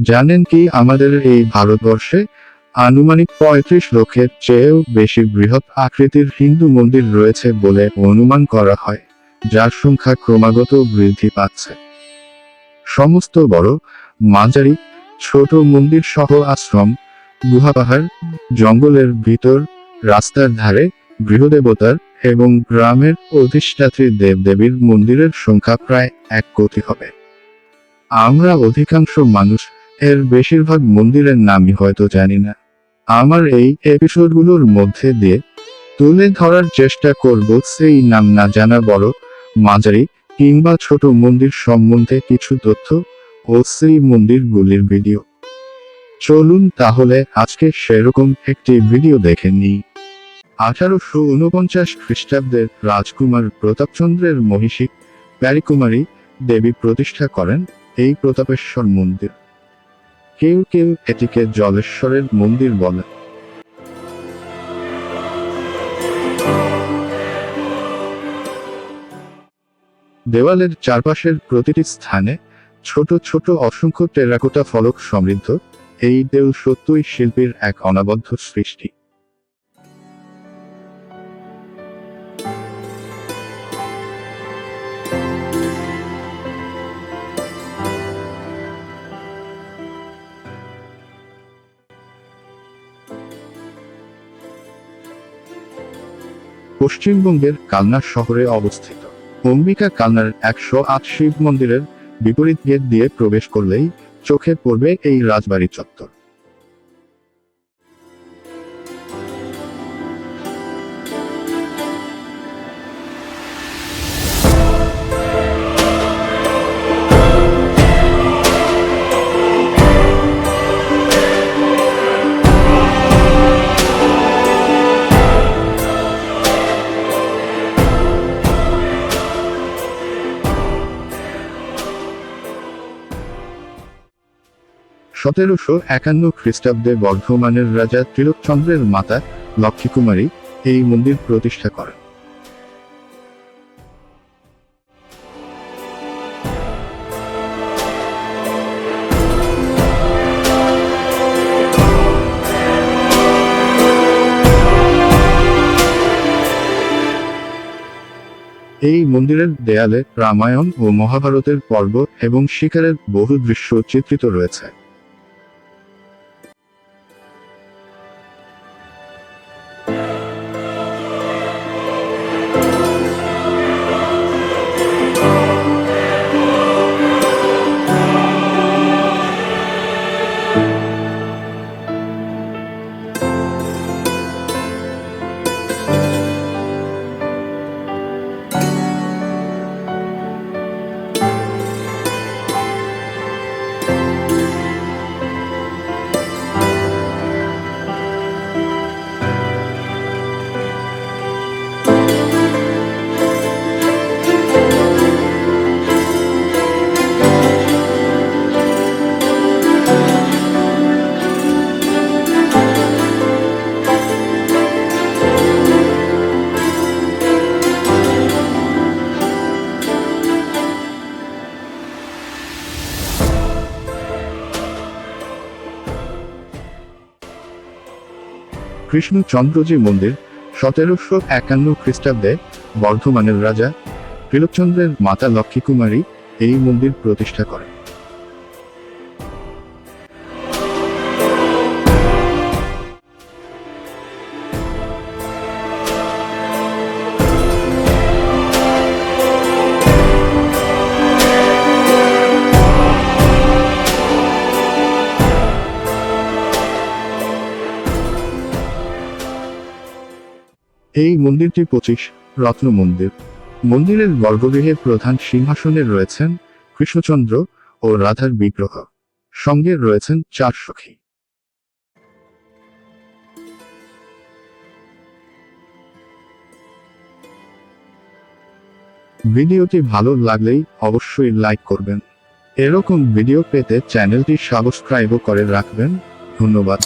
জানেন কি আমাদের এই ভারতবর্ষে আনুমানিক ৩৫ লক্ষের চেয়েও বেশি বৃহৎ আকৃতির হিন্দু মন্দির রয়েছে বলে অনুমান করা হয়, যার সংখ্যা ক্রমাগত বৃদ্ধি পাচ্ছে। সমস্ত বড়, মাঝারি, ছোট মন্দির সহ আশ্রম, গুহাপাহাড়, জঙ্গলের ভিতর, রাস্তার ধারে, গৃহদেবতার এবং গ্রামের অধিষ্ঠাত্রী দেবদেবীর মন্দিরের সংখ্যা প্রায় ১ কোটি হবে। আমরা অধিকাংশ মানুষ এর বেশিরভাগ মন্দিরের নামই হয়তো জানি না। আমার এই এপিসোডগুলোর মধ্যে দিয়ে তুলে ধরার চেষ্টা করব সেই নাম না জানা বড়, মাঝারি কিংবা ছোট মন্দির সম্বন্ধে কিছু তথ্য ও সেই মন্দিরগুলির ভিডিও। চলুন তাহলে আজকে সেরকম একটি ভিডিও দেখে নিই। 1849 খ্রিস্টাব্দের রাজকুমার প্রতাপচন্দ্রের মহিষী প্যারীকুমারী দেবী প্রতিষ্ঠা করেন এই প্রতাপেশ্বর মন্দির। কেউ কেউ এটিকে জলেশ্বরের মন্দির বলে। দেওয়ালের চারপাশের প্রতিটি স্থানে ছোট ছোট অসংখ্য টেরাকোটা ফলক সমৃদ্ধ এই দেউল সত্যই শিল্পীর এক অনবদ্য সৃষ্টি। পশ্চিমবঙ্গের কালনা শহরে অবস্থিত অম্বিকা কালনার ১০৮ শিব মন্দিরের বিপরীত গেট দিয়ে প্রবেশ করলেই চোখে পড়বে এই রাজবাড়ি চত্বর। সতেরোশো ৫১ খ্রিস্টাব্দে বর্ধমানের রাজা ত্রিলোকচন্দ্রের মাতা লক্ষ্মীকুমারী এই মন্দির প্রতিষ্ঠা করেন। এই মন্দিরের দেয়ালে রামায়ণ ও মহাভারতের পর্ব এবং শিকারের বহু দৃশ্য চিত্রিত রয়েছে। কৃষ্ণচন্দ্রজি মন্দির ১৭৫১ খ্রিস্টাব্দে বর্ধমানের রাজা ত্রিলোকচন্দ্রের মাতা লক্ষ্মীকুমারী এই মন্দির প্রতিষ্ঠা করেন। এই মন্দিরটি ২৫ রত্ন মন্দির। মন্দিরের গর্ভগৃহে প্রধান সিংহাসনে রয়েছেন কৃষ্ণচন্দ্র ও রাধার বিগ্রহ, সঙ্গে রয়েছেন ৪ সখী। ভিডিওটি ভালো লাগলেই অবশ্যই লাইক করবেন। এরকম ভিডিও পেতে চ্যানেলটি সাবস্ক্রাইবও করে রাখবেন। ধন্যবাদ।